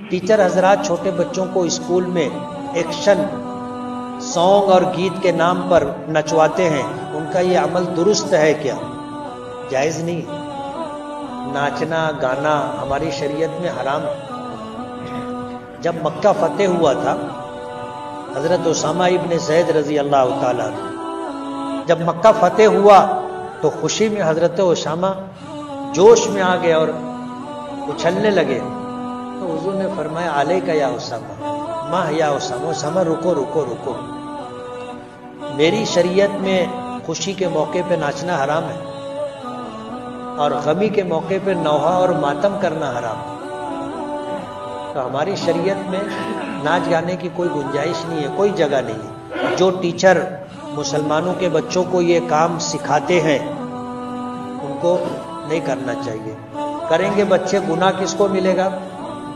Teacher हजरात छोटे बच्चों को स्कूल में एक्शन सॉन्ग और गीत के नाम पर नचवाते हैं, उनका ये अमल दुरुस्त है क्या? जायज नहीं। नाचना गाना हमारी शरीयत में हराम है। जब मक्का फतेह हुआ था, हजरत उसामा इब्न ज़ैद रजी अल्लाह ताला जब मक्का फतेह हुआ तो खुशी में हजरत उसामा जोश में आ गए और उछलने लगे। तो हुजूर ने फरमाया अलैका या उसामा, माह या उसामा, उसामा रुको रुको रुको, मेरी शरीयत में खुशी के मौके पे नाचना हराम है और गमी के मौके पे नौहा और मातम करना हराम है। तो हमारी शरीयत में नाच गाने की कोई गुंजाइश नहीं है, कोई जगह नहीं है। जो टीचर मुसलमानों के बच्चों को ये काम सिखाते हैं उनको नहीं करना चाहिए। करेंगे बच्चे, गुनाह किसको मिलेगा?